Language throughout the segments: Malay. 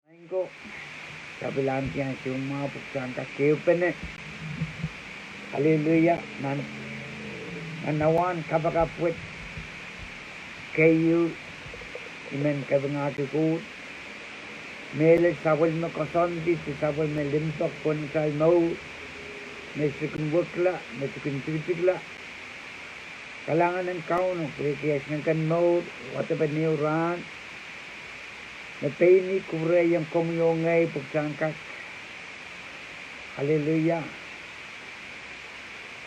Ko kabilang tiang cuma bukan kakek pene. Haleluya nan nawan kapakapwet kayu imen kabangati ko mele sabol me koson di sabol me limtok pon sai mau mesukun wukla mesukun titikla kalangan ng kauno prekias ng kan mau whatever new run na paini kubre yang komyongay pagtangkat. Haleluya.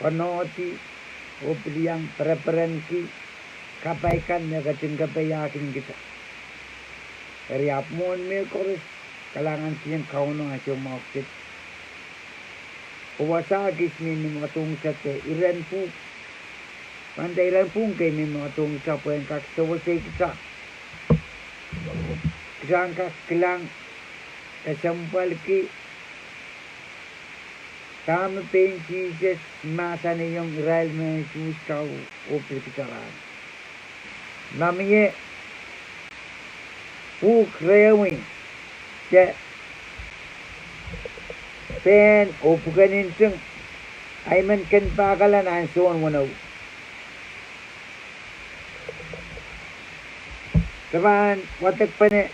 Panoti upiliyang preferensi kapaikan na kating kapayakin kita. Kaya apmon me koris kalangan siyang kauno asyo maukit. Uwasagis ni matung sate iran po. Panday iran po kay ni matung sa po yung kaksawasay kita. Kisangka kilang kasampal ki tam pain Jesus masa ni yung Israel में चूज का वो प्रचार नामिये वो क्रेवी के pen opukanin sung ayman ken pakalan an soon wano taban watak pane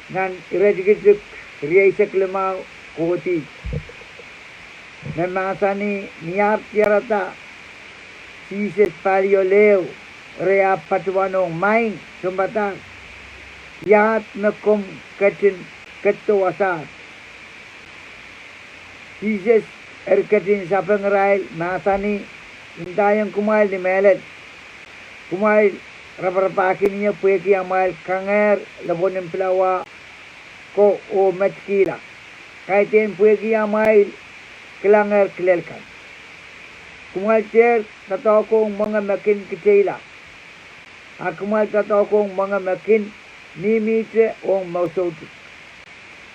nan irajigit riyasak lemau koti nan masani niap tiarata sises palioleo rea patuanong main sumbata yat nakum katin katuwasat sises erkatin sa pengrail masani intayang kumail ni melet kumail rapakin niya pueki amal kanger labonin pelawa ko o metkila kaitin pueki amal kelanger kelelkan kumal cer tato kong mga makin kecila akumal tato kong mga makin nimite o mausauti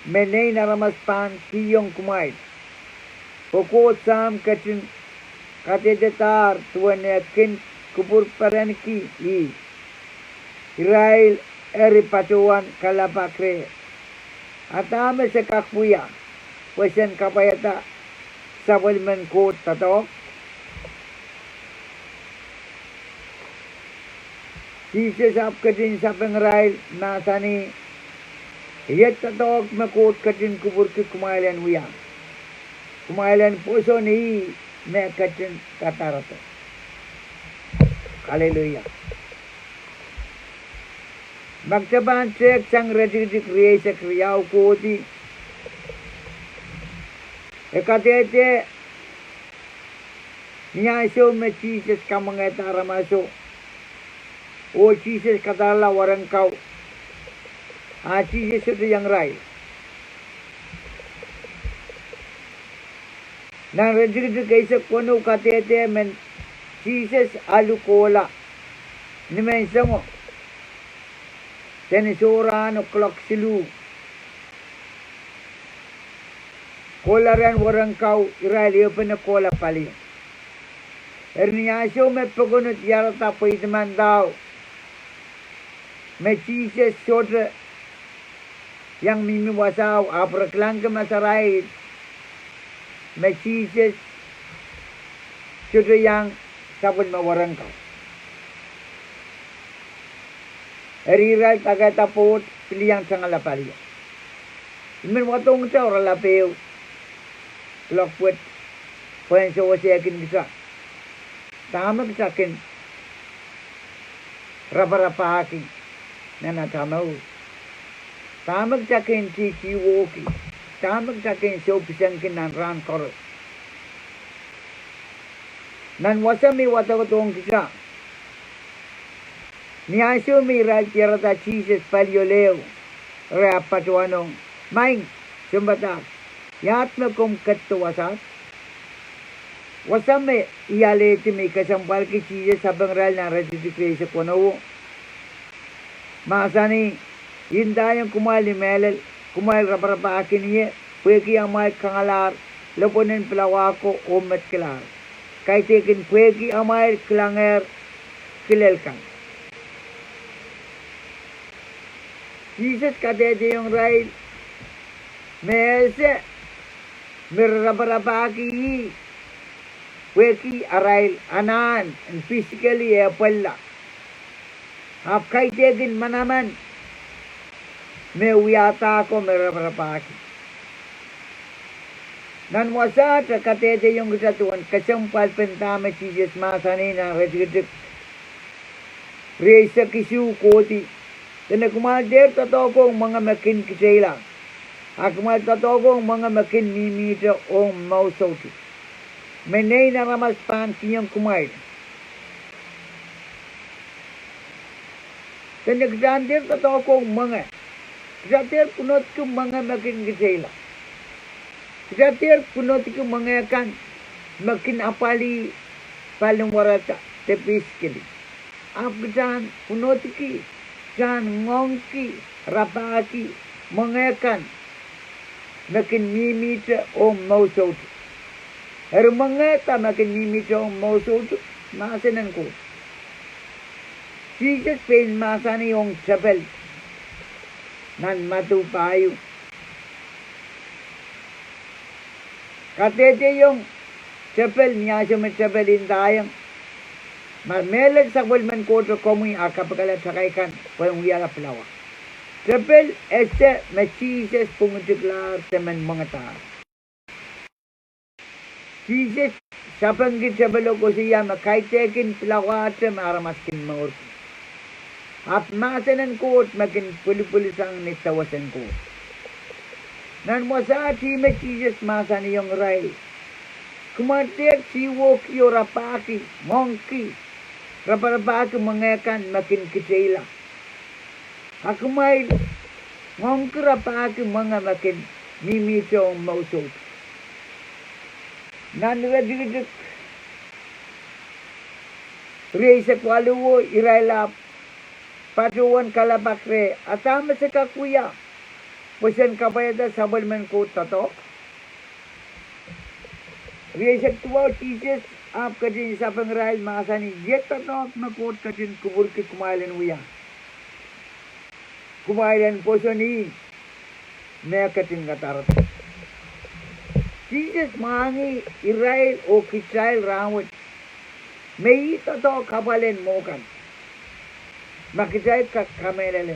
menay naramaspan kiyong kumail poko sam katin katedetar tuan yakin kubur paranki i Israel eri patuan kalapakre atame se kakpuya wesen kapayata sabol men ko tato Jesus ap katin sa pengrail nasani yet tato makot katin kubur ki kumailan wiya kumailan puso ni me katin katarato. Haleluya. Magtaban sek sang rejik kriya sa kriyaw ko di. Ekatete niya iso me Jesus kamangeta ramaso. O Jesus katala warang kau. Jesus itu yang rai. Nang rejik kaisa kono katete men Jesus alu kola ni men samo tenisura no clock silu kola ran warang kau Israel open kola pali erniasyo me pagunot yarata poidman daw me Jesus soda yang mimi wasaw apraklang ke masarai me Jesus soda yang sabun mawarang kau. Eriral taga tapot pilihang sang alapaliya. Iman watong sa orang lapeo. Lokput. Puan sa wasi akin bisa. Tamag sa akin. Rapa-rapa akin. Nanatamaw. Tamag sa akin si Woki. Tamag sa akin sa upisang kinanran koros. Nan wasami watawatong kisa. Niyaso mi raltirata Jesus palioleo. Rea patuanong. Maing sumbatak. Yat na kum katuwasat. Wasami iyaliti mi kasampal ki Jesus sabang ral na ratitikre sa kunawo. Masani yindayang kumali melel. Kumail raparapa akin niya. Pweki ang may kangalar. Lapunin pelawako umat kilar. Kaitikin puegi amai kelanger kilelkan. Jesus kata yung rail. Mese mirrabarabaki weki arail anan and physically apalla. Ap kaitegin manaman me uyata ko mirrabarabaki. Nan wasa ta kata yung kesatuan kesampal pentama Jesus masani na rejidik. Resa kisu koti. Tena kumadir tatokong mga makin kisela. Akmal tatokong mga makin mimita o mausauti. Menay na ramas pan siyang kumain. Tena kusandir tatokong mga. Kusandir punot ko mga makin kisela. Kusandir punot ko mga kan makin apali paling warata tepis kili. Abdan punot ki. Jan ngongki rapaki mengekan makin mimita om mausut. Mengeta makin mimita om mausut masanan ko. Jesus pen masani ong chapel nan matu payu. Katete yung chapel niya siya chapel indayang. Melag sa man ko to komoy akapagala sakaykan pang wiyala palawa. Chapel este Jesus pungutiklar teman mga tao. Jesus sapangit chapel ko siya makaitekin palawa at maramaskin maurki. At masanan ko at maging pulipulisang nitawasan ko. Nan mo sa ati Jesus masan yung ray. Kumatek siwo kiyo rapaki, monkey. Raparabaki mengekan makin kecila. Aku main ngongkerapaki mga makin mimito mausot. Nanwedidik Reza kwaluwo irailap patuan kalabakre atama sa kakuya. Pusan kapayada sabal man ko tato. Reza tuwa Jesus आप कजिन सापंग राइल मासानी ये तनाव में coat cousin कुबुर के कुमारन हुआ कुमारन पोषणी मैं कजिन का तारत जीसस मांगी इराइल ओ किचाइल रावण मैं ही तो कबालेन मोकन मैं किचाइल का कमेले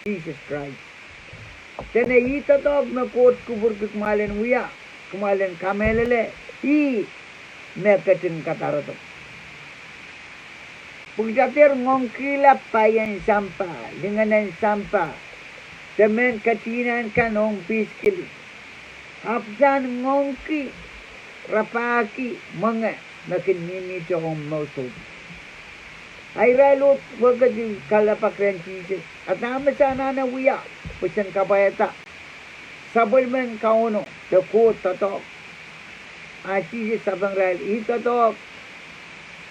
जीसस क्राइस्ट तेने ही तो मैं कोट कुबुर के कुमारन कमेले ही मैं Kochin kata roto. Pagdatir ngongkila payan sampa, linganan sampa, temen kacinan kanong piskili. Apsan ngongki, rapaki, mga makin mimito kong mausod. Ay ralot, wag di kalapakren Jesus. At naman sana na wiya, pusan kapayata. Sabol man kauno, dako tatok. Aci sabang rail ito to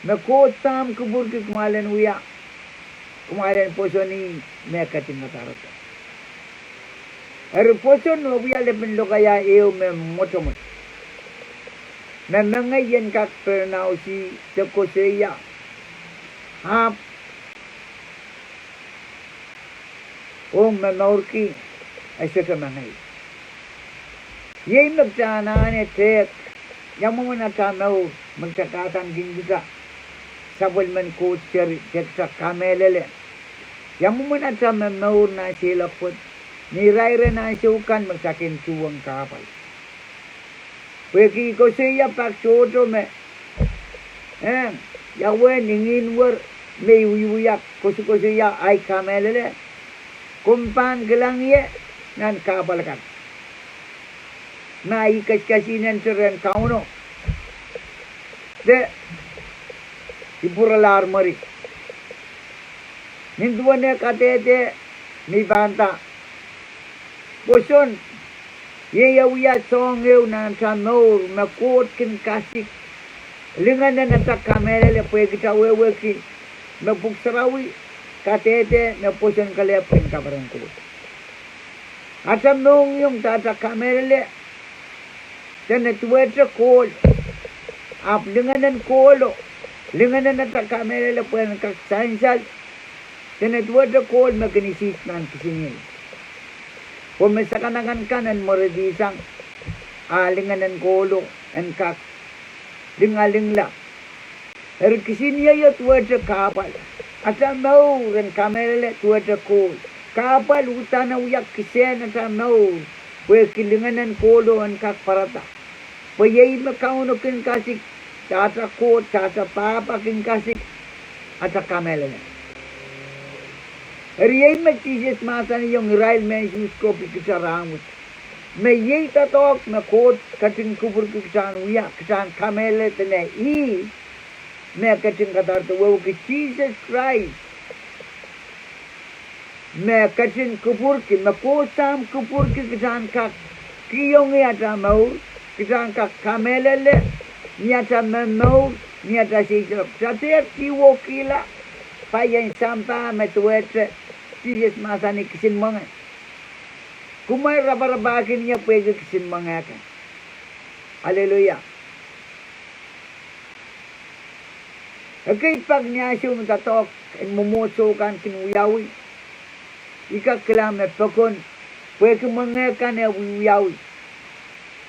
nakotam kubur ke kemalan uya kemalan posoni mekatin natarot poson uya leben lokaya eu me motomot nanangayen kak pernausi tekoseya hap menorki asyaka mangai yey magtanane tek yang mana tahu mencakatan gingga sabul men ko ceri ceksa kamelele yang mana tahu na sila put ni raire na sukan magsakin tuwang kapal peki ko siya pak soto me yawe ningin wer me uyuyak ko siya ay kamelele kumpan gelang ye nan kapal kan na ikas-kasinan seren kauno. De ipuralar mari. Ninduane katete ni banta. Boson ye yawiya song eu nan tanor makot kin kasik. Linganan na kamera le pwe kita wewe ki na buksarawi katete na poson kalepin kabarang ko. Atam nong yung tata kamera le dan tuwedra kol ap linganan kolo linganan na kamera la puan kak sansal Tenet wada kol makanisit nan kisingil. Pumisakanagan kanan moredisang alinganan kolo en kak lingalingla. Kisiniya yot wada kapal. Ata mau ren kamerele wada kol. Kapal utana uyak kisen ata mau. Pwe kilinganan kolo en kak parata. Pwayay makauno kin kasik. Tata ko, tata papa kin kasik. Ata kamerele. Riyay magtisis masan yung Israel mentions ko pikisarangut. May yay tatok na kot kating kubur kisan uya kisan kamele tene I me kating katar to wo ki Jesus Christ. Me kating kubur ki makosam kubur ki kisan ka kiyong yata mau kisan ka kamele le niata mau niata sisop. Sater ki wo kila payen sampa metuete Jesus masani kisin mga. Kumay rabarabakin niya pwede kisin mga ka. Hallelujah. Okay, pag niya siya matatok, mumuso kan kinuyawi. Ika kilame pakon, pwede mga ka na uyawi.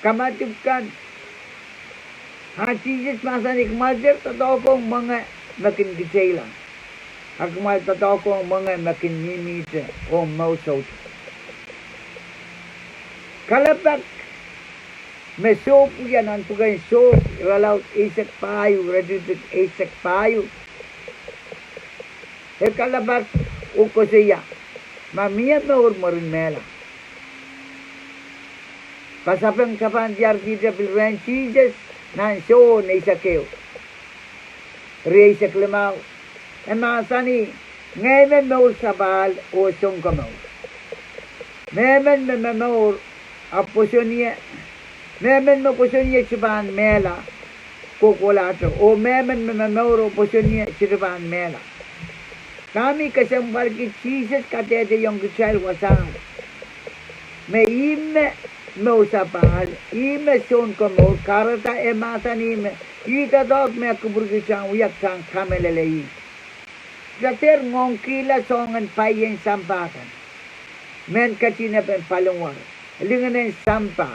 Kamatip kan. Ha, Jesus masani kumadir, tatok kong mga makin gisay lang. Ako may totoo ko ang mga makinimite o mausot. Kalapak, may soap yan ang tugay soap, ralaw isak payo, raditik isak payo. E kalapak, uko siya, mamiyat na urmarin mela. Kasapang kapan diyar kita pilwen Jesus, nan so na isakeo. Reisak lamaw. Emasani ngayon maur sabal o sungkamaw. Memen maur aposyonya. Memen maposyonya siban mela kukulato. O memen maur aposyonya siban mela. Kami kasambal ki Jesus katete yung kisel wasang. Me ime mau sabal ime sungkamaw karata emasani me ita dog me kubur kisang uyak sang kamelelei. Dater ngongkila songan payen sampakan. Men katina pen palungwar. Linganen sampa.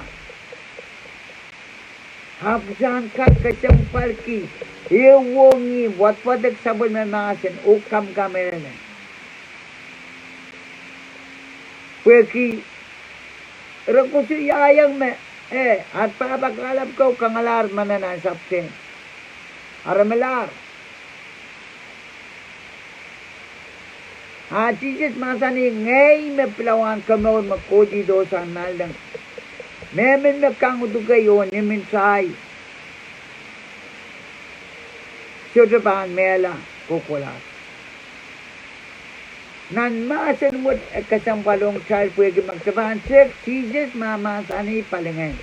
Hapsan kat kasampal ki. Ewongi watwadak sabon memasen ukam kamerene. Pweki. Rakusi yayang me. At papakalap ko kangalar mananan sapsen. Aramelar. Jesus masani ngay me pelawan kamor makodi dosa naldang. Memen me kangu tukayo nimin say. Siyotapan mela kukulat. Nan masan mo kasampalong child pwede magsabahan sir Jesus mamasani palingay.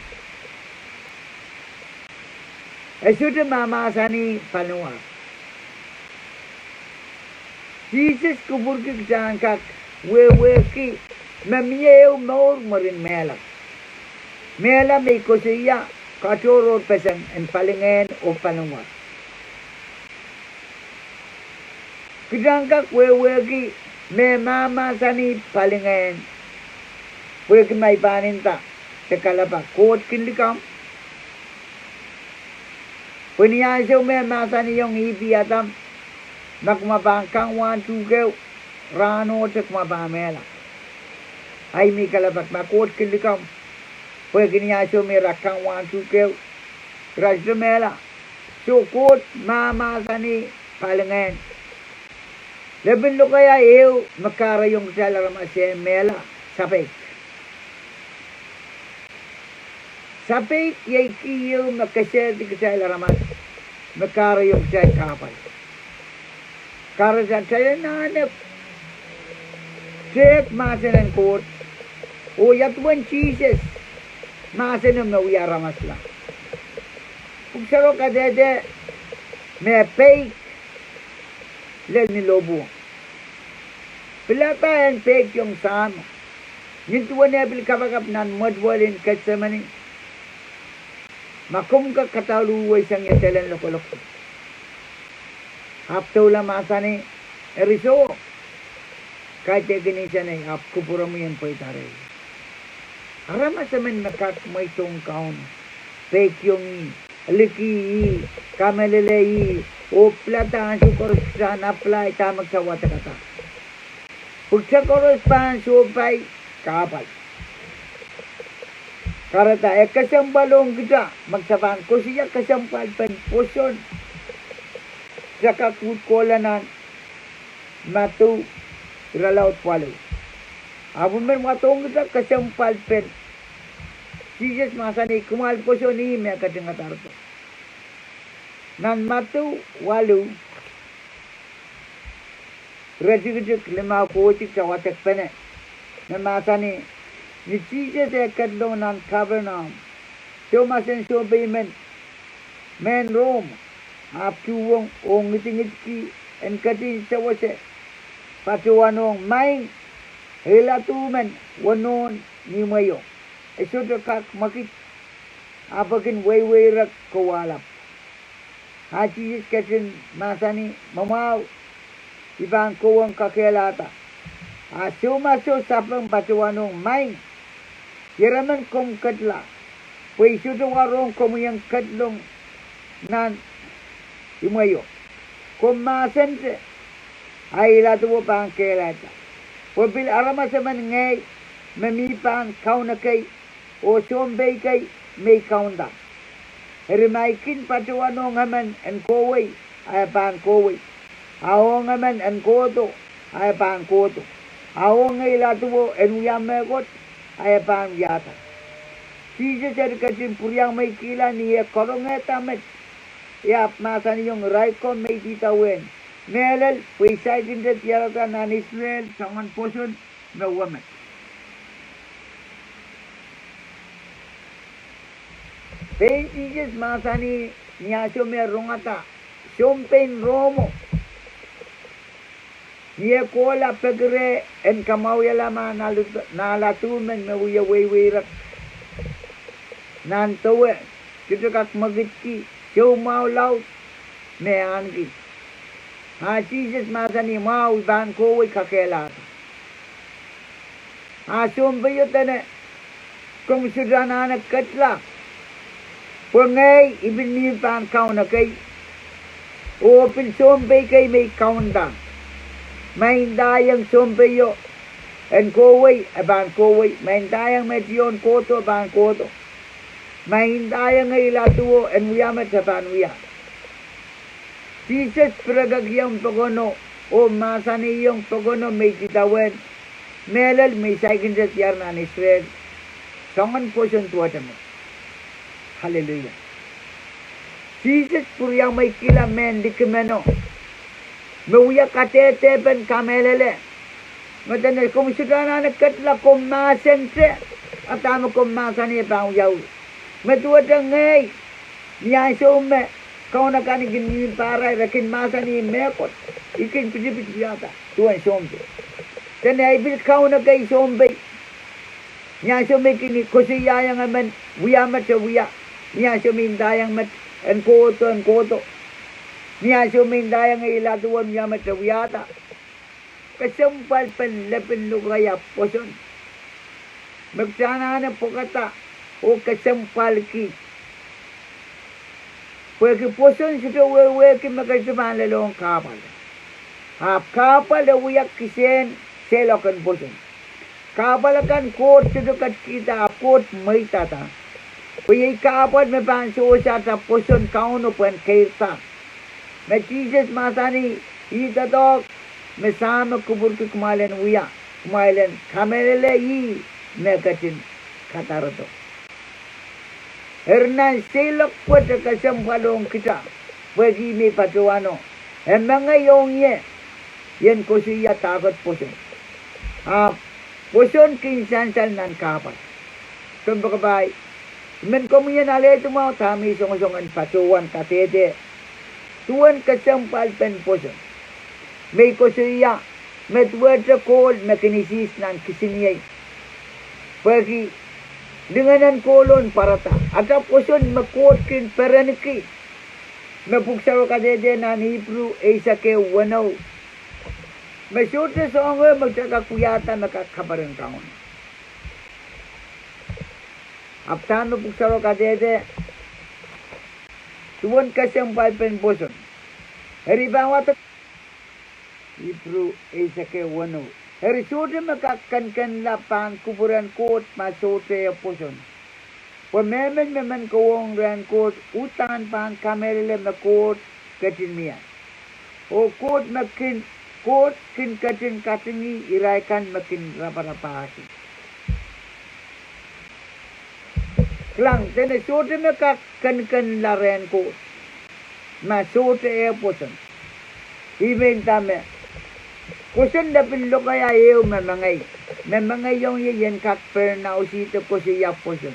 Siyotapan mamasani paluwa. Jesus kubur ki jangkak we ki mamiyew maur marin mela. Mela may kosiya katoro pesan en palingen o palungwa. Kijangkak we ki me mama sani palingen. We ki may paninta te kalapa kot kinlikam. Puniyaso me masani yung ibi atam. Magmabangkang wan tugaw, rano sa kumabamela. Ay may kalabak makot kilikam. Pwede niya siya may rakang wan tugaw, rasamela. Sukot mamasa ni palingan. Labin lo kaya iyo, makara yung salaramase mela, sapik. Sapik, yay kiyo makasya di kasalaramase, makara yung say kapal. Karena saya nanap cek masanan kot, o yatuan Jesus masanan na uyara masla. Kung saro ka dede, may pay len ni lobo. Pilata yan pay yung sama. Yung tuwan na bil kapagap nan madwalin katsamani. Makum ka kataluway sang yatalan loko-loko. Haptaw la masani eriso Kaya gini sana आपको पुरम yang पैतारे Arama semen nakat may tong kaun pekyong liki kamelele o plata ansu korsan apply tamak sawata kata Puksa korospan supay kapal Karata kasambalong kita magsabang ko siya kasampal pen poson sa kakukolanan matu ralaut palo abun men matong kita kasampal pen Jesus masani kumal poson ni me kadengatar to nan matu walu rajigit lema ko ti chawatek pene nan masani ni Jesus ekadlo nan kabenam so masen so payment men Rome आपकी वो ओंगितिंगित की एनकटी चवचे पाचुवानों माइन हेला तू men वनोन निमयो ऐसो तो काक मकित आपकिन way rak kawalap haji isketin masani mamaw ibang kawang kakelata aso maso sapang pacuanong main yeraman kom kadla pwaiso to warong komuyang kadlong nan imayo kumasente ay latuwo pang kelata wabil arama saman ngay mamipang kauna kay o sombay kay may kaunda rimaikin patuano ngaman en koway ay pang koway awo ngaman en koto ay pang koto awo ngay latuwo en uyamegot ay pang yata Jesus erkatin puryang may kila niya korongeta met ya masani yung raikon may titawin melel puisay din sa tiyarata na Israel sangan poson na wamet pen Jesus masani niya me rongata sompen romo niya kola pegre en kamau yalama nalatumen me uya weirak nantawe kita kak magitki Yo mau laut me angi. Ha Jesus masani mau ban ko wi kakela. Ha sombayo tane kung sudana na katla. Pungay ibin mi ban kaun na kay. O pin sombay kay may kaunda. May dayang sombayo en ko wi ban ko wi. May dayang medyon koto ban koto. Mahindaya ngay latuwo en wiyamat sa panuya. Jesus pragagyang pagono o masani yung pagono may titawin. Melal may saikin sa tiyar na Israel. Songan po siyang tuwata mo. Hallelujah. Jesus puryang may kila men di kumeno. Mawuya katete ben kamelele. Matanay kung sudana nagkatla kumasense. At tamo kumasani pang yaw. Metua dengai niai some kau nak kan gini parai rakin masa ni mekot ikin piji biata tuan sombe dan ai bil kau nak kai sombe niai some kini kosi yang aman wiya mat wiya niai some dayang mat en koto niai some dayang ila tuan wiya mat wiata kesempal pen lepin lugaya poson magsana na pokata o kasampal ki. Porque poson sito wewe ki magkasamaan lalong kapal. Hap kapal da uyak kisen selokan poson. Kapal akan kot sito kat kita kot may tata. Puyay kapal me panso sa ta poson kauno pen kairta. Me Jesus masani itatok me sama kubur ki kumalen uya. Kumalen kamelele yi me katin katarato. Hernan selok po sa kasampalong kita. Pwede may patuano. E mga yongye. Yan ko siya takot poson. Poson kinsansal nan kapal. Kung bakabay. Men ko mo yan alito mo. Tami songasongan patuan katete. Tuan kasampal pen poson. May ko siya. Met word sa cold. Mekinisis nan kisiniyay. Pwede. Denganan kolon parata. Ada poson makotkin peraniki. Mapuksaw kadede nan Hebrew Eisa ke wanaw. मैं छोटे सॉन्ग है मुझे का कुयाता मैं का खबर काउन अब तान पुक्सरो का दे tuan kasem pai pen boson heri bawa tu Ibru Isake wano heri sude me ka kan lapan kuburan kot masote poson po memen ko wong ran kot utan pan kamerele me kot katin mia o kot makin kot kin katin katini iraikan makin rapa hati Klang tene sote me ka kan la ren ko ma sote e poson ibenta me poson da pin lokaya eu me mangai yong ye yen kak per na usi te posi ya poson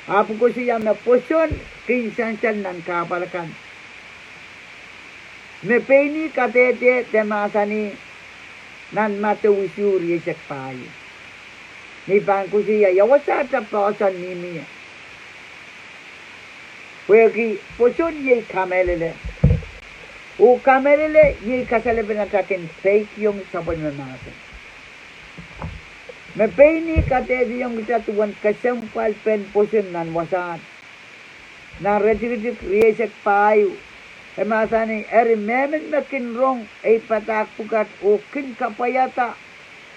apu ko si ya me poson kin san nan ka palakan me peni katete te masani nan mate usur ye sek pai ni bangku siya yawasa ta pasan ni miya weki poson ye kamelele o kamelele ye kasale benatakin fake yung sabon na natin me peni kate di yung kita tuwan kasempal pen poson nan wasat na retributive reset payu emasani eri memen makin rong ay patak pukat o kin kapayata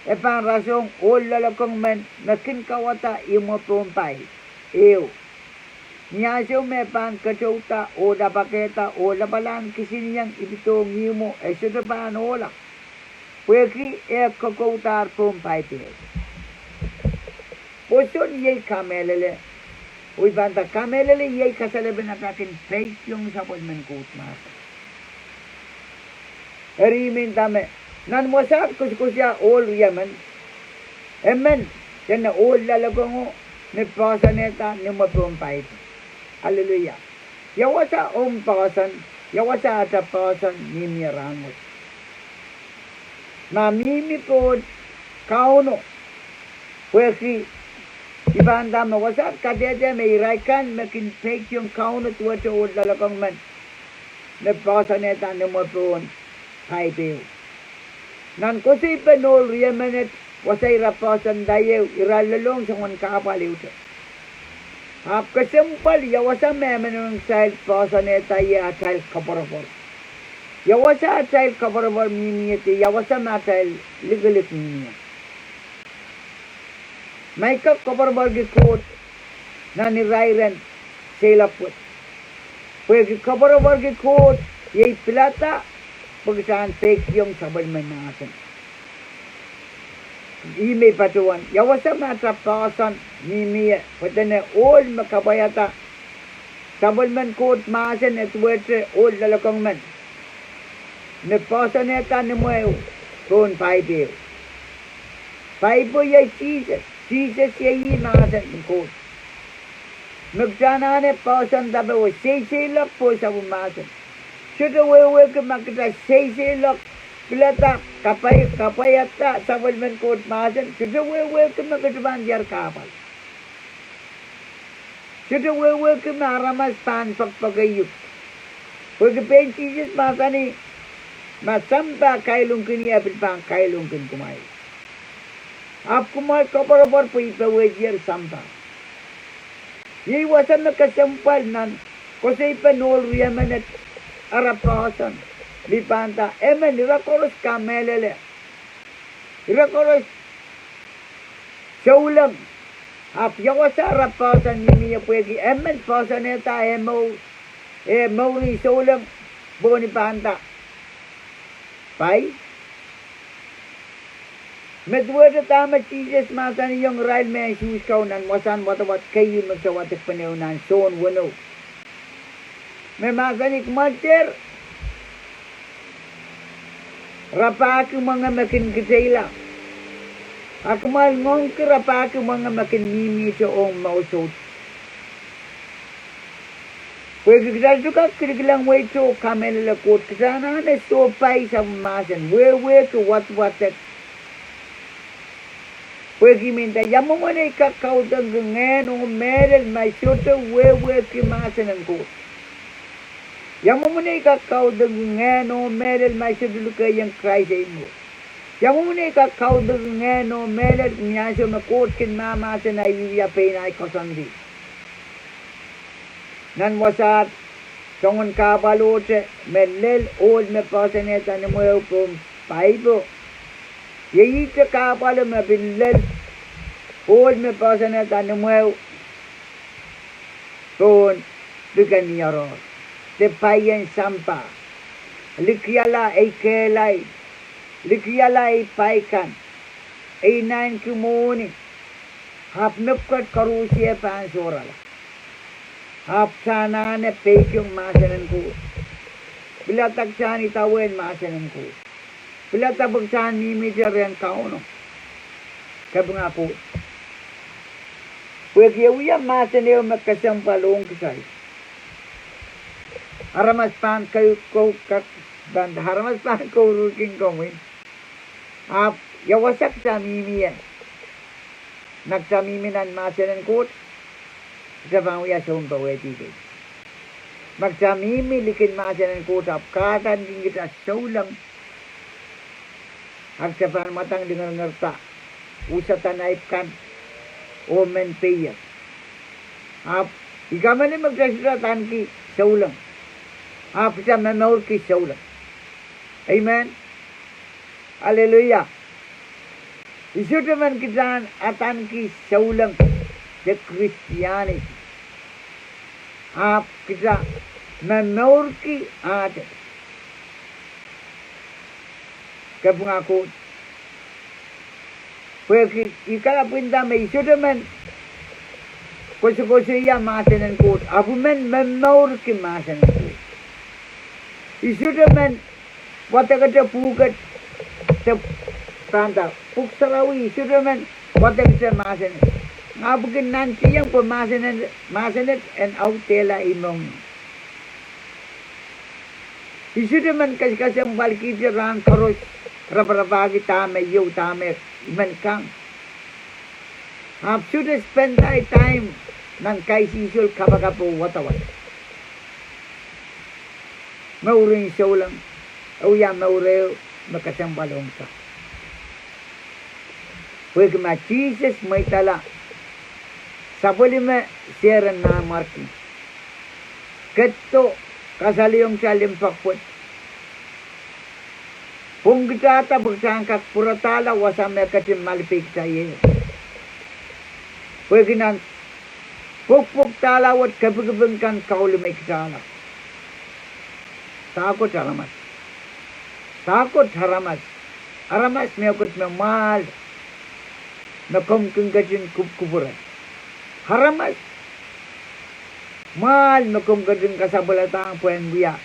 Epan rasong ola lakong men makin kawata imo tumpai. Eu. Nyasyo me pan kachauta o da paketa o da balang kisiniyang ibitong imo eso da pan ola. Pweki e kakautar tumpai te. Poson yay kamelele. Uy banta kamelele yay kasalabi natakin fake yung sapon men kutmas. Erimin tame. Nan wasat kusya all Yemen. Amen. Yan all lalagongo ni pasaneta ni matumpay. Hallelujah. Yawasa pasan, yawasa ata pasan ni mirangos. Na mimi po kauno. Pwesi ibanda mo wasat kadede may iraikan makin fake yung kauno tuwa sa all lalagong man. Ni pasaneta ni matumpay tayo. Nan ko si penol Yemenet wasay rapasan dayew iralalong sa mga kapaliw ta. Ap kasempal yawasa memen ng child pasaneta ya child kaporapor. Yawasa child kaporapor mimiyete yawasa matal ligalit mimiya. May kaporapor gikot na nirairan sila put. Pwede kaporapor gikot yay pilata pagkasaan fake yung sabal man natin. Ime patuan. Yawasa matapasan ni miya. Pwede na all makabayata. Sabal man kot maasan at wete all lalakang man. Napasan neta ni mo kung paipo. Paipo yay Jesus. Jesus yay maasan ng kot. Magsanane pasan tabi o sisilap po sa umasan. Sudah wewe ke makita seiselok pilata kapayata sabal men kot masan sudah wewe ke makita banjar kapal sudah wewe ke maramas pan pagpagayup pag pensisis masani masamba kailung kini apil pang kailung kin kumai ap kumai kabarabor po ipawejer samba ye wasan na kasempal nan kosay panol riyamanat arapasan di panta emen irakoros kamelele irakoros saulam ap yawasa arapasan ni pwegi emen pasaneta emo ni saulam boni panta pai medwede tama Jesus masan yung rail me sus kaunan wasan watawat kayo magsawat paneunan son wano Memasanik mater rapaku mga makin kisela akmal ngong ke rapaku mga makin mimi sa ong mausot pwede kita juga kirikilang wecho kamela kot kasana na sopay sa masan wewe ke wat-watek pwede minta yamo mo na ikakautang gangen o merel may soto wewe ke masan ang kot Yang memenikah kau dengan no merel masih dulu ke yang cry seimu. Yang memenikah kau dengan no merel nyasyo makotkin mama senai via penai kosandi. Nan wasat songon kabalote melel old me paseneta ni mo pum paibo. Yei te kabalo me bilel old me paseneta ni mo pun bukan yaro. Te payen sampah. Likiala ay kelay. Likiala ay paikan. Ay nain kumuni. Hap nupkat karusiya pansorala. Hap sanane pekyong masanan ko. Bila tagsani tawen masanan ko. Bila tabagsan mimidyan kauno. Kabang ako. Pagyawiya masanew magkasampalong kisay. Haramas pan kayo ko dan haramas pan ko ruking kawin. Yawasak sa mimiyan. Nagsamiminan masanan ko. Sa pangwiya sa umpaweti ko. Magsamimi likin masanan ko. Tapkatan din kita saulang. Agsa pan matang dengan ngerta. Usatan naipkan. Omen peya. Ikaman ni magsasuratan ki saulang. Apsa memaur ki saulang. Amen. Haleluya. Isudaman kita atan ki saulang. The Christianity. Kita memaur ki ate. Kapung ako. Pwede ikala pinta may isudaman. Koso-koso iya masanan ko. Apo men memaur ki masanan ko. Isudaman, watakata pukat sa tanda. Puksarawi, isudaman, watakata masanan. Ngabukin nansiyang po masanan and autela imong. Isudaman kasi ang balkidya rang karos, rabarabagi tame, yo tame, iman kang. Should spend time ng kaisisul kabagapo watawat. Mauring saulang, uya maureo, makasambalong ka. Pwede ma Jesus may tala. Sabali me siyaran na marking. Keto kasaliyong salimpakpot. Kung kitata bagsangkak puratala wasame katim malipig sa iyo. Pwede nang pukpuk talawat kabagabangkan kaulimay kitala. Takot haramas. Takot haramas. Haramas meyakot memal. Nakom kengkajin kuburan. Haramas. Mal nakom kengkajin kasabalatang puen biya.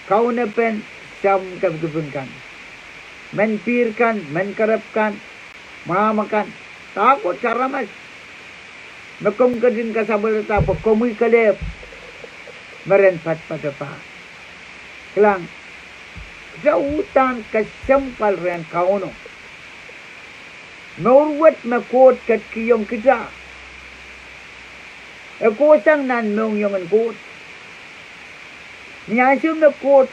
Kau na pen siyam kabagabangkan. Menpirkan, menkarapkan, mamakan. Takot haramas. Nakom kengkajin kasabalata po komuy kalep. Merenpat pada pa. Kelang, sa utan kasampal rin kauno. Naurwat makot kat kiyong kita. E kosang nan mong yung kot. Niyasyo na kot.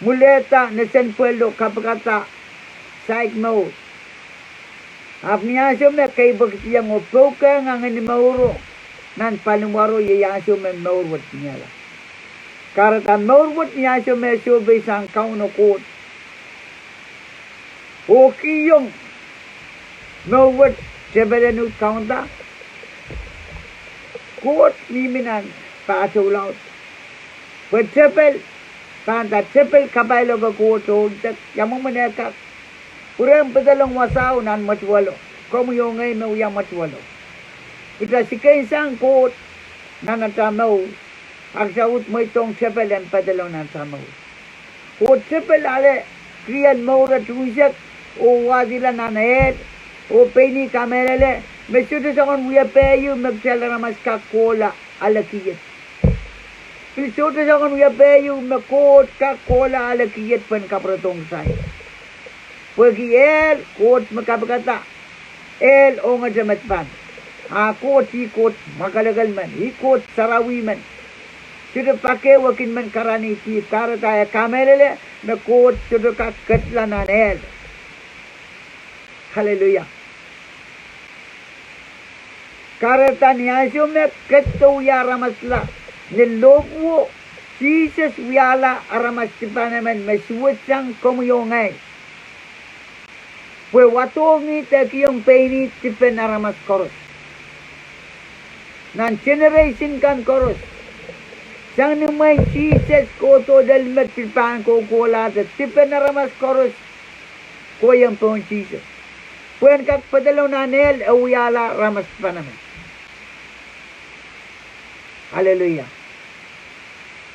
Muleta na San Pueblo kapakata. Saik mo. Ap niyasyo na kay bagsiyang upoka nga nga ni mauro. Nan panumaro yayasyo na maurwat niya lang. Karena norwat niya siya may subay sa kauno kot. O kiyong norwat siya balanut kaunta. Kot miminan paasulaut. Pwede sepel. Kanta sepel kabaylo ka kot. Yamang manekak. Urang padalong wasaw nan matwalo. Kamu yung ngayon na uyang matwalo. Ita si kaisang kot nanatamaw. Ang saut mo itong sepel ang padalaw ng samaw. O sepel ale, kriyan mo ratusak, o wadila nanahit, o peni kamerale, may suto sa kon muya peyo, magsalaramas ka kola alakiyat. May suto sa kon muya peyo, makot ka kola alakiyat pan kapratong say. Pagi el, kot makapagata, el o nga jamat pan. Kot, ikot, makalagal man, ikot, sarawi man. sudah pakai wakin man karani ti karata ya kamelele me kot sudah ka ketla nanel. Haleluya. Karata niasyo me ketto ya ramasla nilobo Jesus wiala aramas tipanaman me suwetsang komuyongay. Pwe watongi te kiyong peini tipen aramas koros. Nan generation kan koros. Sang numay Jesus koto del metripan ko kola te tipen aramas koros. Koyang pon Jesus. Pwen kak padalaw nanel awiyala ramas panaman. Hallelujah.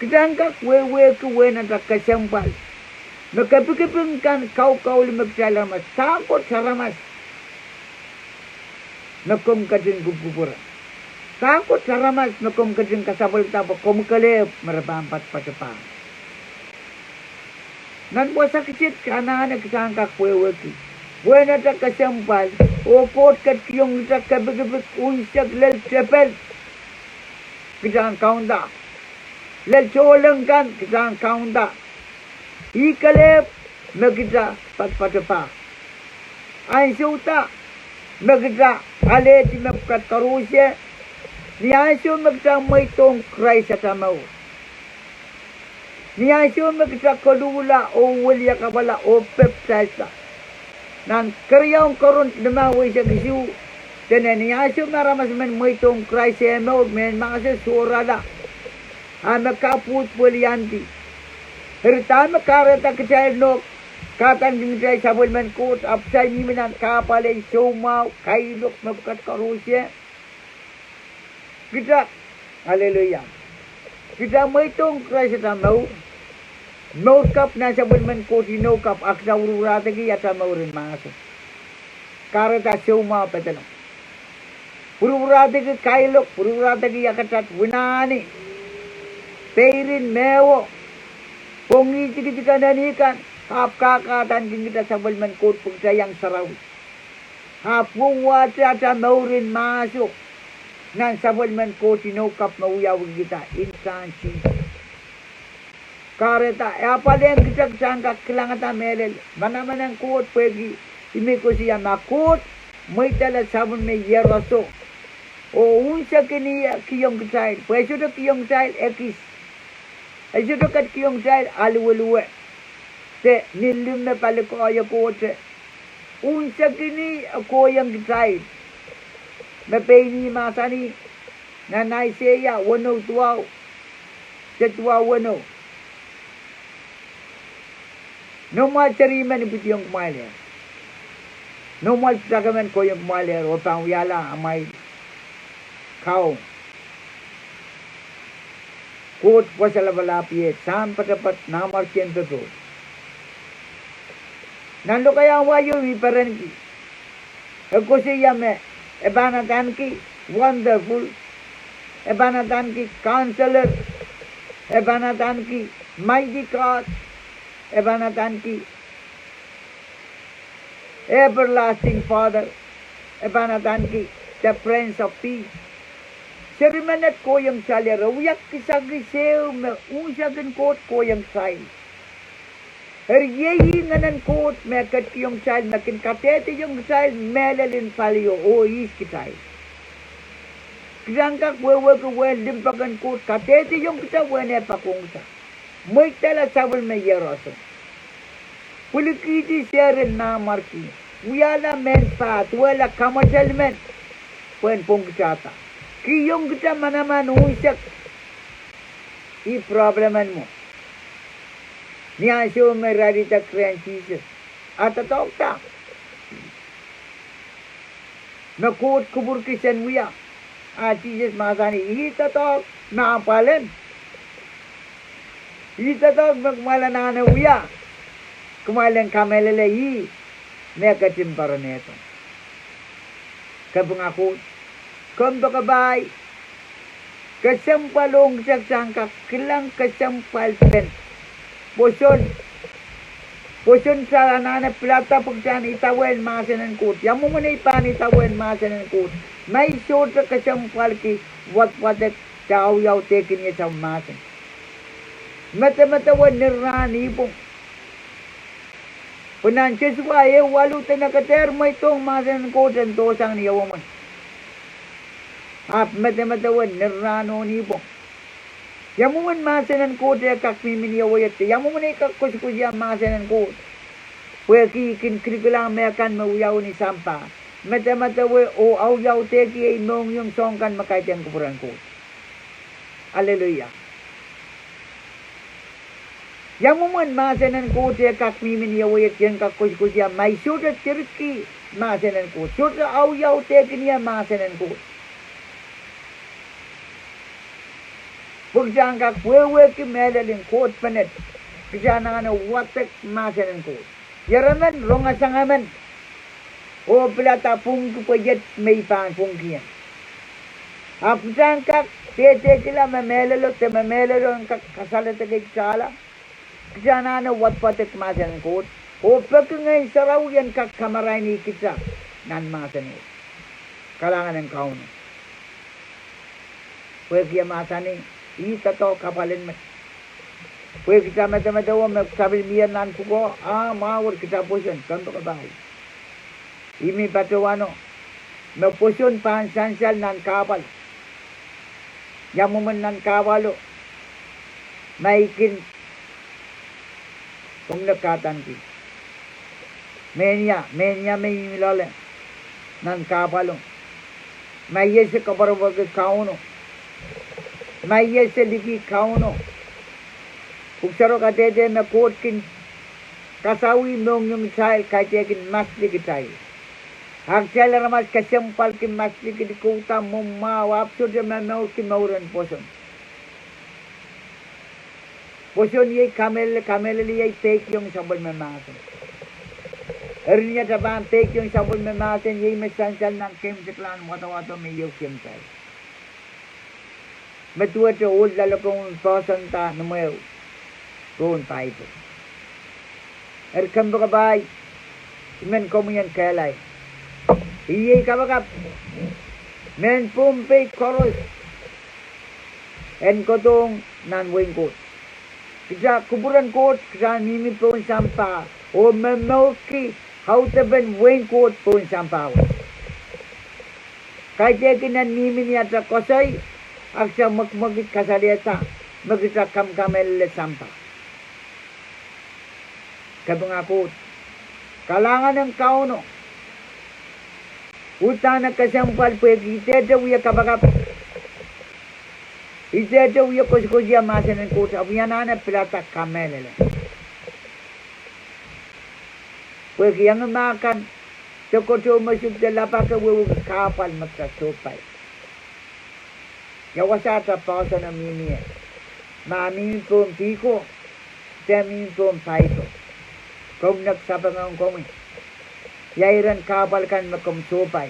Kedangkak wewe kuwe na kasampal. Magkapikipingkan kau limagsalaramas. Takot sa ramas. Nakum kadin gububuran. Takot sa ramas. Nakum kadin kasabal tapo. Kumukalip. Marabampat patapang. Nanbuwa sa kisit. Kanaan na kasangkak wewe ki. Buena ta kasampal. Opot kat kiyong ta kabikipik. Unsak lel trepel. Kisang kaunda. Lel cholang kan. Kisang kaunda. Ikalip magda patpatapa. Ay suta magda aleti magkat karusya. Niyaso magda may tong Christ at amaw. Niyaso magda kalula o walya kabala o peptasa. Nan karyang karon lumawi sa gisu. Tene niyaso maramas man may tong Christ at amaw. Men mga surala. Magkaput walyanti. Pertama karata kecil nok katan dimidai sabun menkut apsai miminan kapalai somau kailuk mebukat karusya. Kita haleluya. Kita menghitung kerasa mau kap na sabun menkut ino kap akda urura tegi yata maurin masuk. Karata somau petan. Urura tegi kailuk urura tegi yakatat winani. Peirin mewo. Pongi tiga nanikan, hap kakatan kita sabal menkut pegsayang sarau. Hap wawata ta maurin masuk. Nan sabal menkut inokap mauyaw kita insan cinta. Kareta, apa yang kita sangka kelangatan melel. Mana ang kuot pegi. Imi ko siya makut. May tala sabon may yeraso. O unsa kini kiyong kasail. Pweso na kiyong kasail ekis. Ay sudah kat kiyong sail aluwe-luwe. Te nilim na pala ko ay ko te. Unsa kini ako yang sail. Mapeni masani na naiseya wano tuaw. Setwa wano. Normal cerima ni piti yung kumalir. Normal sagaman ko yung kumalir. O pang wiyala amay kau. Kot pasal balapie sampai dapat namar kian betul. Nando kaya wayo wiparan ki. Ako siya me ebanatan ki wonderful. Ebanatan ki counselor. Ebanatan ki mighty God. Ebanatan ki everlasting Father. Ebanatan ki the Prince of Peace. Serimanat ko yung salera, uyak kisagisew me usagan kot ko yung sal. Heryeyi nganan kot me kat yung sal, makin katete yung sal, melalin palyo o iskitay. Kisangkak wewe ko wen limpagan kot, katete yung kita wene pakungsa. May tala sabal me yeroso. Pulikiti seren na marki. Uyala men pat, wala kamasal men. Wen pong kisata. Kiyong kita manaman usak i-probleman mo. Niyasyo may rarita kriyan Jesus. At atawag ta. Nakut kubur kisan muya. At Jesus masani itatawag na ampalan. Itatawag magmalana na uya. Kumalang kamelalayi. Mekatimparo neto. Kabang ako. Kumba kabay, kasampalong saksangka, kilang kasampal pen. Poson sa nana plata pagsan itawen masanan kut. Yang mo muna ipan itawen masanan kut. May sota kasampal ki, wat Tau yau tekin ya sa masan. Mata-mata wa nirani po. Penancis wa walu tenakater may tong masan ko dan tosang niya waman. Mata-mata wa nirano ni po. Yamuman masanan ko de kakmimin ya wayat. Yamuman ikakkuskusya masanan ko. Weki kin krikulang mekan mauyaw ni sampa. Mata-mata we o au yaw teki ay mong yung songkan makaitang kupuran ko. Hallelujah. Yamuman masanan ko te kakmimin yawayat yan kakkuskusya may suda tirki masanan ko. Suda au yaw teki niya masanan ko. Pugsang kakwewe ki melalin ko panet. Kaya na nga watak masanan ko. Yaraman rongasangaman. O pelata pungku pejat may pang pungkian. Apsang kak tete kila memelalo te memelalo kak kasala te kala. Kjana na wat patek masan kot. O pekengay saraw yan kak kamaray ni kita nan masan ko. Kalangan ng kaun. Pwede kaya masan ni ita to kapalin mo. Pwede kita mata-matawa magsabi miyan nan puko. Mawar kita pusin. Kanto ka bahay. Imi patawano, mapusun pansansal nan kapal. Yamuman nan kapalo, maikin kung nakatan ki. Menya may milala nan kapalo. Mayese kaparwag kauno. Mayese liki kauno. Uksaro katete na kotkin kasawi mong yung chai kaitekin mas liki chai. Aksel ramas kasempal ki masli ki dikuta mumma wapso de mamau ki mauran poson. Poson ye kamel ye pek yung sabon mamasan. Erniya taban pek yung sabon mamasan ye mesansal ng kem seklan wato may yung kemsal. Metuwa to ul lalo kong poson ta numayo. Doon pa ito. Kambo kabay. Imen komunyan kalay. Iye kabakap men pumpe koros en kotong nan wingkot kja kuburan kot kja nimi pun sampa o memoki how to ben wingkot pun sampa kaite kinan nimi ni ata kosai aksa makmagit kasaliata magita kamkamel sampa kabangakot kalangan ng kauno Utana kasampal pwede ite uya kabakap. Ite uya kuskusya masanan ko sa abuyanana pilata kamelele. Pwede yang makan Sokoto masuk dalam pakai wewu kapal magkasupay. Yawasata pausa na mimi. Mami pun piko. Temi pun paito. Kung nagsabang ang kumi. Yairan kapal kan makumsupay.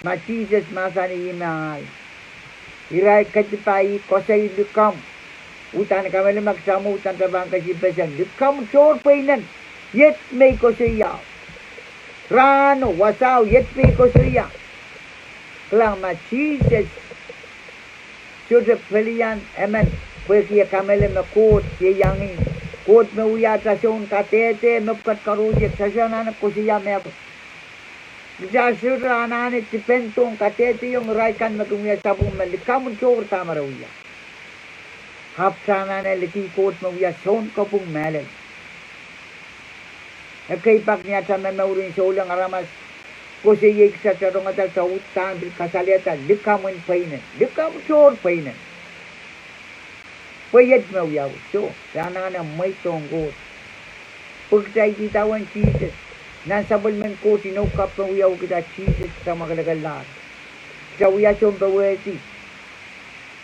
Machises masani imangal. Iray katipai kosay lukam. Utan kami magsamu utan tabang kasipasan. Lukam chor painan. Yet may kosaya. Rano wasaw yet may kosaya. Klang machises. Sudah pilihan emen. Pwede kami makot siyangi. Kot में उया तसों काटे में कट करूँ जे तसों ना कुशिया में अब जासूर आना ने टिपेंटों काटे yung raikan में कुमिया sabung में लिखा मुझोर तामर उया हफ्ताना ने लिखी कोट में उया सोन कपुंग मेले कई पाक न्याचा में उड़ीन सोलंग आरामस कुछ ये एक सचरों का चाउत तान बिल कसालिया ता लिखा मन मुझोर पहीने Pwede mo yaw. So, sana na may tonggot. Pagkay kitawan Jesus. Nasabal man ko, tinukap mo yaw kita Jesus sa magalagalat. Sa uya siyong baweti.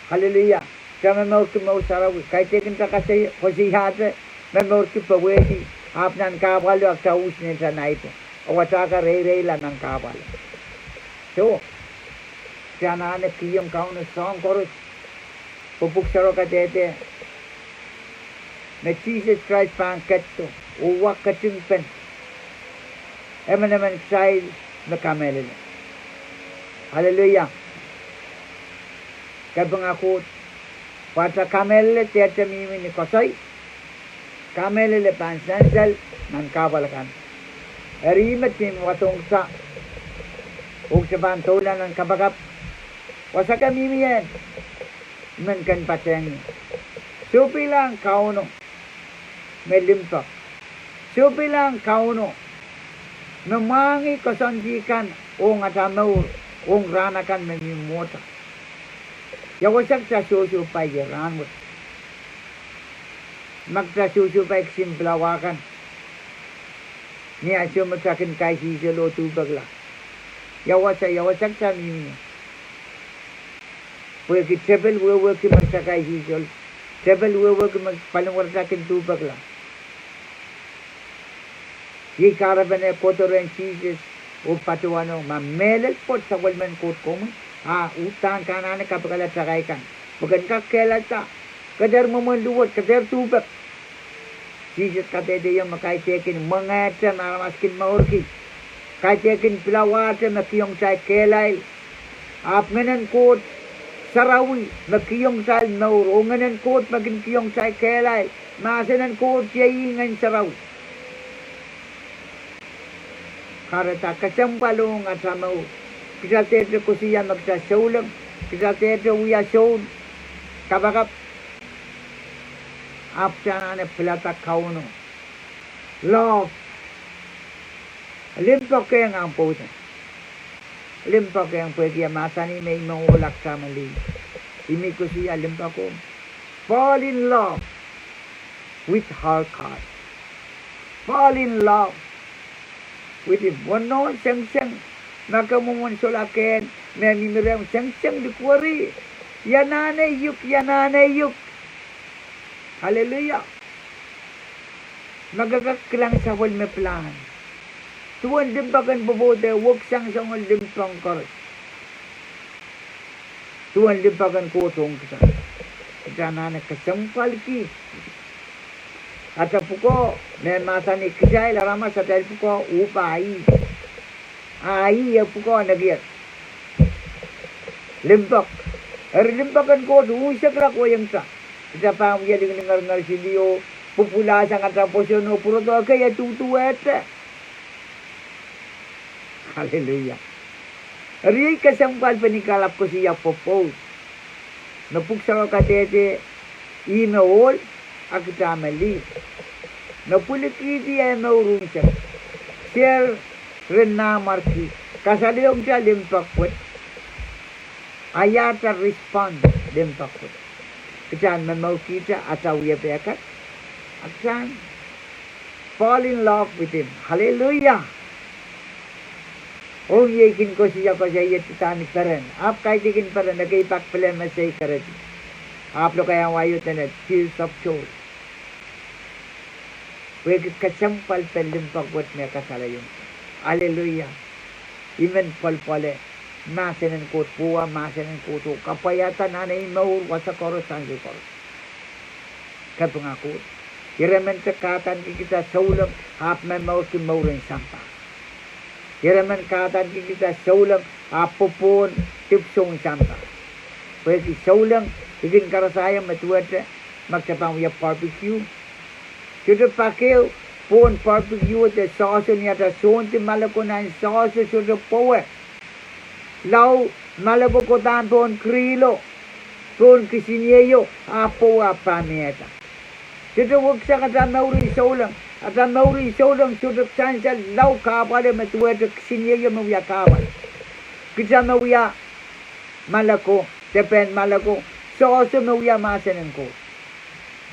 Hallelujah. Sa mamawag mo sarawi. Kahit tekin ka kasi hata, mamawag ki baweti. Hap ng kabalo at sa usnin sa naito. O wataka rey-rey lang ng kabalo. So, sana na kiyong kauna song chorus. Pupuksaro ka dede. Na Jesus Christ pangkat to. Uwak ka tingpen. Eman naman sa'y nakamelil. Hallelujah. Kapangakot. Pata kamele tete mimi ni kosoi. Kamele le pansansal man kabalakan. Erimet ni watong sa. Ug sa bantulan ng kabagap. Wasa ka mimi yan. Men kan pateng. Supi lang kauno. May limpak. Supi lang kauno. Memangi kesanjikan ong atamaur. Ong ranakan memimota. Ya wasak sa susu pa yaran mo. Magsa susu pa iksimplawakan. Ni asyo mo sa akin kay sisilo tubagla. Ya wasak sa mimi. Pwede ki tebel wewe ki magsa kay sisilo. Tebel wewe ki magpalungwar sa akin tubagla. Ye karabane kotoren chises o patuano mamelel pot sa walman kot komo. Utang kanan kapagala sakaikan. Bukan ka kelata. Kadar memeluat, kadar tubak. Jesus kata dia yang makai cekin mengata maskin maurki. Kai cekin pelawata makiyong say kelai. Apmenan kot sarawi makiyong say maur. Onganan kot magin kiyong say kelai. Masanan kot yaingan sarawi. Karata kasampalong at samaw. Kita tete kusiya magsa saulam. Kita tete uya saun. Kabagap. Apsana ne pelata kauno. Love. Limpak yang ampunan. Limpak yang pwede masani may mangulak sa mali. Imi kusiya limpak ko. Fall in love with her heart. Fall in love with him. Wano siyang maka mumunsulakin may mimirang siyang dikwari. Yanane yuk. Hallelujah. Magagaklang sa wal me plan. Tuan dimpakan bobote, wag sang sangal dimpang kar. Tuan dimpakan kotong kita. Kita nana kasampal ki. Ata puko, may masani kisay larama sa tel puko upai. Ai ya puko nagiyat. Limpak. Limpakan ko uisak ra ko yang sa. Kita paham dia dengar video popular sangat raposiono puro to kaya tutuet. Haleluya. Ri kasampal panikalap ko siya propose. Napuksa ko katete email akita mali. Napuliki dia maurun siya. Share Rena Marki. Kasaliyong siya limpakot. Ayata respond limpakot. Kecaan memau kita atau ia bekat. Kecaan fall in love with him. Hallelujah. Oh ye kin ko siya ye titani karen. आप काय kin karen nagay pak plan na say karen. आप लोग kaya wayo tenet tears of joy. Wag kasampal pelimpakot me kasalayon. Hallelujah. Even pal-pale. Masanan ko puwa, masanan ko to. Kapayatan na maur wasa koros sanggi koros. Kapangakot. Iraman katan kita saulam hap man maur ki maurin sampa. Iraman katan kita saulam apopon tipsong sampa. Pwede saulam igin karasaya matuwate magsapang ya barbecue. Sudah pakai pon barbecue te sauce ni ada sonti malakonan sauce sudah power. Lau malabo ko pon krilo pon kisinyeyo apo apa meta. Sudah waksa kata mauri saulang. Ada mauri saulang sudah sansal lau kapal matuwa te kisinyeyo mawya kapal. Kita mawya malako tepen malako sauce mawya masanan ko.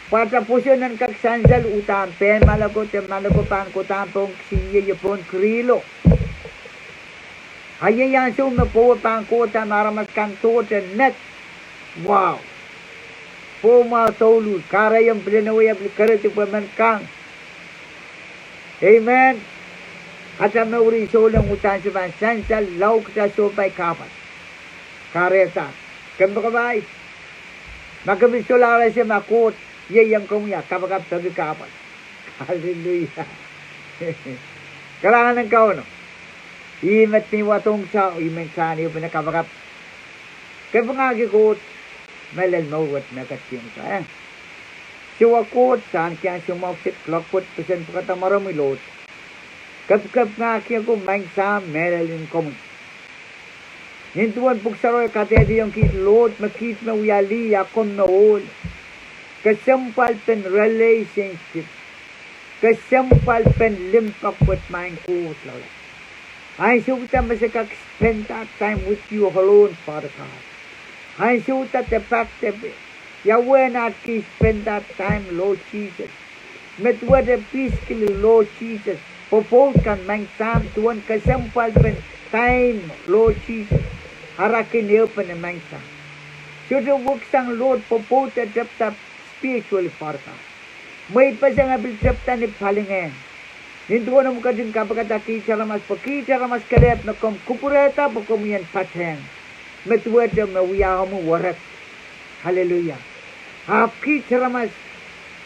Pada posyonan kag sansal utang pen malako te malako pan ko tampong kisinyeyo pon krilo. Hayaan so po pangkota maramaskan tote net. Wow. Po ma tolu karayam plenawaya karete pamankang. Amen. Ata mauri solang utan sa sansal law kita so pay kapat. Kareta. Kemba kabay. Magabisolara siya makot. Yayang kumya kapagap sabi kapat. Hallelujah. Kailangan ng kauno. Imet ni watong sa imen sa niyo pinakabagap. Kaya pangagi ko melel mau wat mekat tiang sa. Siwa kot saan kya sumau sit klokput pesen kata marami lot. Kap nga kya ko mang sa melel in kom. Nintuan puksaroy kate di yung kit lot makit na uyali yakom na ol. Kasampal pen relationship. Kasampal pen limpak wat mang kot lala. I should have spend that time with you alone, Father God. I should have the fact that Yahweh not spend that time, Lord Jesus. Met what a peaceful Lord Jesus. For both can mang sam to one kasampal time, Lord Jesus. Harakin open and mang sam. Should the work sang Lord for both a depth of spiritually, Father God. May pasang abil depth and palingan. Nintuan mo ka din kapag cara mas karep na kom kupureta po kom yan pateng. Metuwa da mawiya mo warak. Hallelujah. Hapki cara mas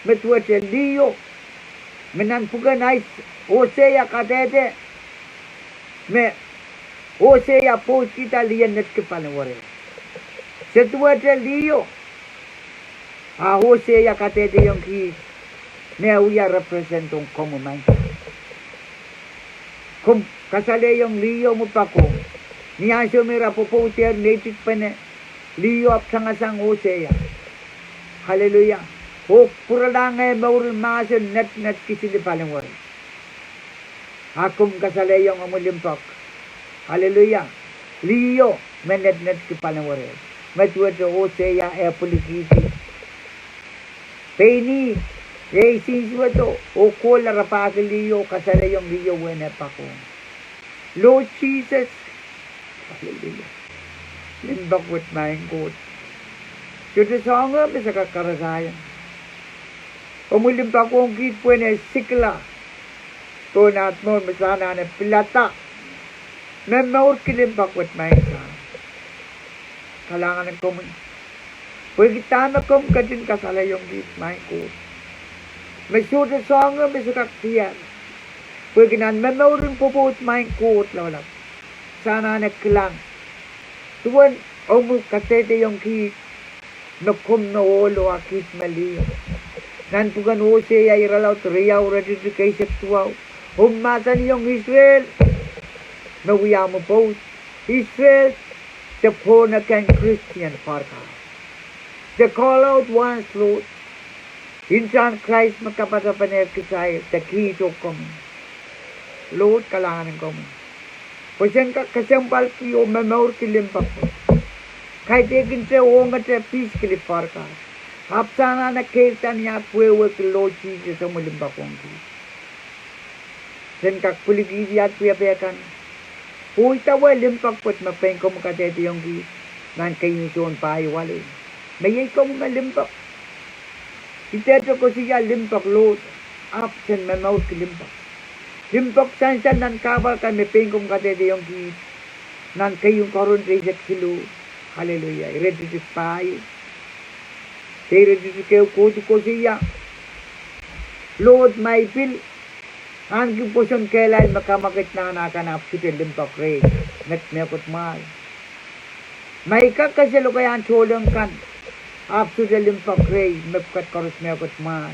metuwa da liyo. Menan puga nais Hosea katete. Me Hosea po kita liyan net kepala wari. Setuwa da liyo. Hosea katete yung ki. Me uya representong komo man. Kung kasali yung liyo mo pa ko, niya sumira po po siya native pa na liyo ap sangasang Hosea. Hallelujah. O puradangay maurul maso net kisili paling wari. Akum kasali yung amulimpak. Hallelujah. Liyo net kipaling wari. Matuwa sa Hosea e pulikisi. Peni since to, o kola rapaki liyo, kasala yung liyo wene pa ko. Lord Jesus, hallelujah. Limbak with my God. Yung song nga, bisa kakarasayan. Umulimpak ko ang kit po na sikla. To na at mo, masana na pilata. Memaur kilimpak with my God. Kalangan ng kumun. Pwede tama kong kadin kasala yung kit, my God. May suda song nga, may sakaktiyan. Pwede nan, mamaurin po po maing kuot lawalap. Sana nagkilang. Tuwan, mo kasete yung kit. Nakum na olo akit mali. Nan pugan ose ay ralaw, riyaw, ready kay sektuaw. Humatan yung Israel. Nawiya mo po. Israel, the born again Christian parka. The call out once, Lord. Insan Christ magkapatapaner kisay, takito kami. Lord, kalangan kami. Pasen ka kasampal kiyo, mamaur kilimpak po. Kahit ikin sa uungat sa peace kilipar ka. Hapsana na kaitan niya at puwewe ki Lord Jesus sa mulimpak kong ki. Sen kak puligidi at puyapayakan. Uy tawa limpak po at mapeng ko makatete yung ki. Nan kayo soon pahiwalay. Mayay ko mga limpak. Iteto ko siya limpak, Lord. Absent may maus ki limpak. Limpak sansan nan kabal kami pengkong katete yung kit. Nan kayong karon reset kilo. Hallelujah. Ready to spy. Ready to kayo ko siya. Lord, my will. Ang puson kailan makamakit na nakanap siya limpak rin. Metmekot mal. May kakasalo kaya ang tulong kan. After the limpak ray, mepkat karus mekot mal.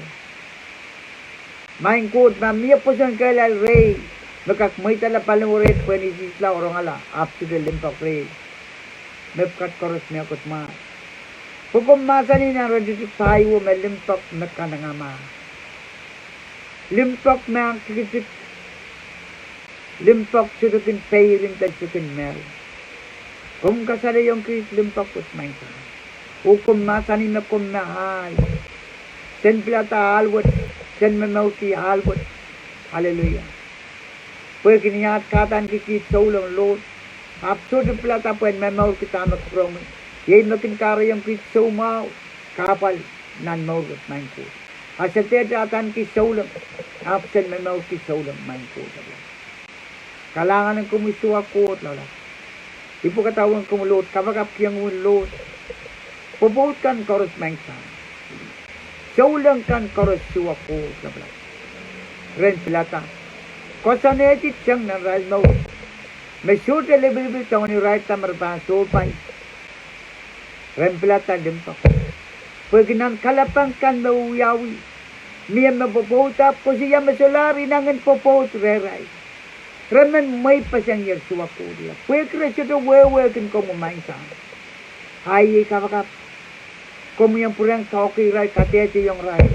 Main kot na miya puson kailan ray. Mekak may tala palurit pwede sisla orang ala. After the limpak ray, mepkat karus mekot mal. Pukum masani na radyo tayo may limpak mekanangama. Limpak na ang kikisip. Limpak sudukin payrin at sudukin meron. Kung kasala yung kis limpak ut main sa. Hukum masani na kum mahal. Sen plata halwat. Sen mamauti halwat. Hallelujah. Pwede kiniyat katan kikit sa ulang Lord. Absurd plata pwede mamaw kita magpromi. Yay makinkara yung kit sa umaw. Kapal nan mawat main ko. Asate atan kit sa ulang. Absent mamaw kit sa ulang main ko. Kalangan ng kumisuwa ko at lala. Ipo katawang kumulot. Kapag kiyang ulot. Puputan koros mengsan. Saulang kan koros suwa ko sa blat. Ren pilata. Kosanetit siyang naral mo. May suda lebil tawang ni right tamar ba so pay. Rempelata limpak. Pagnan kalapang kan mauyawi. Miya mababota po siya masulari nangan popot reray. Ramen may pasang yer suwa kuria. Pwekre siya wewekin ko mamainsa. Hayi kapakap. Kung yung purang kaoki ray katete yung ray.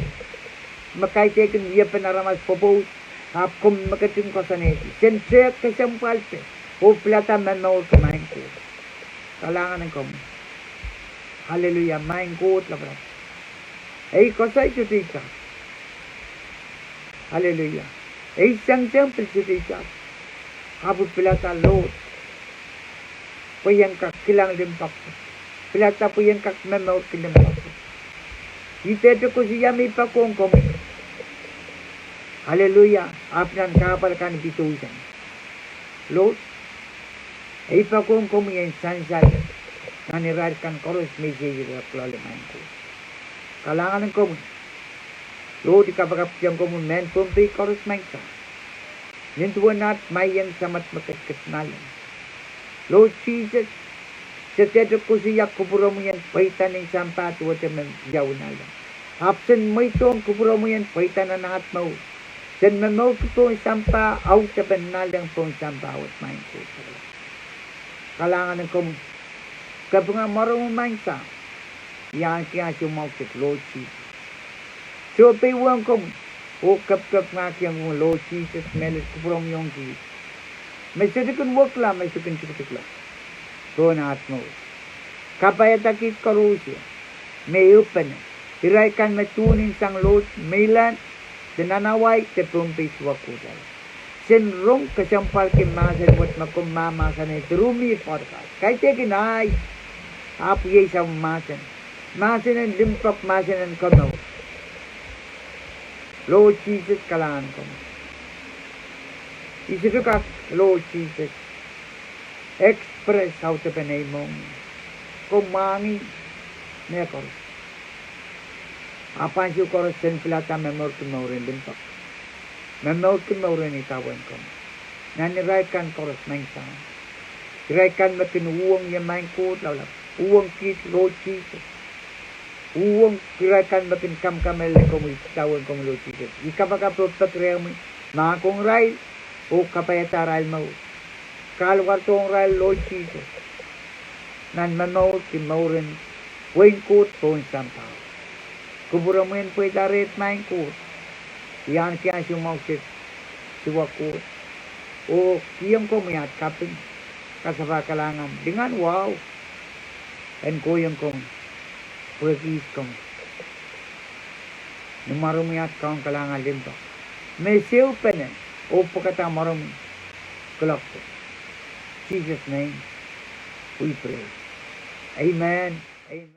Makaitekin dia penaramas popot. Hap kum makating ko saneti. Sensek kasampalte. O plata menmaul kamain ko. Kalangan ng kom. Hallelujah. Main ko labrat. Ay kosay chutika. Hallelujah. Ay sang temple chutika. Habut pilata Lord. Puyang kak kilang limpak. Pilata puyang kak memau kilimpak. Ite ko siya may pakong kom. Hallelujah. Apnan kapal kan bitusan. Lord. Ay pakong kom yung sansay. Nanirarkan koros message raklaliman ko. Kalangan ng kom. Lord, ikapagapsiyang ko mo men pumpi koros mangsa. Nintuwa nat mayang samat makasnalan. Lord Jesus, sa teto ko siya kupuro mo yan paitan ng sampa tuwa sa yawnala. Hapsan mo ito ang kupuro mo yan paitan na nangat mo. San mamaw ko po ang sampa out sa panalang po ang sampa awat main ko. Kalangan ng kom. Kapag nga marong mangsa, yan kaya sumawsik Lord Jesus. So, paiwan ko. O kap-kap nga kiyang Lord Jesus, melis ko from yung Jesus. May sadikon wakla, may sukin sukutikla. So, naat mo. Kapayatakit karusya. May upan. Iraikan matunin sang Lord, maylan, dananaway, tepumpis wakudal. Senrong kasampal kimasan wat makumamasan ay turumi podcast. Kahit tekin ay, apuyay sa masan. Masan ang limpak, masan ang kamaw. Lord Jesus, kalangan ko. Isirukak, Lord Jesus. Express how to panay mong kumangi na koros. Apan siya koros sen pilata memor kumaurin limpak. Memor kumaurin itawan ko. Naniraikan koros mangsa. Iraikan makinuwang yamain ko, lalap. Uwang kit, Lord Jesus. Uwang kirakan makin kam-kamel ko mo itawan ko mo Lord Jesus. Ikapagaproptat rin mo mga kong rail o kapayata rail mo. Kalwar tong rail Lord Jesus. Nan mamaw kimaurin wain kot po ang sampaw. Kubura mo yan po itarit main kot. Yan kaya sumawsik siwa kot. O kiyang ko mayat kapin kasaba kalangan. Dengan wow. And ko yung kong pagkis kong numarumiyat kaong kalangan limpa. May siw pa na o pagkata marumi kalak po. Jesus' name we pray. Amen. Amen.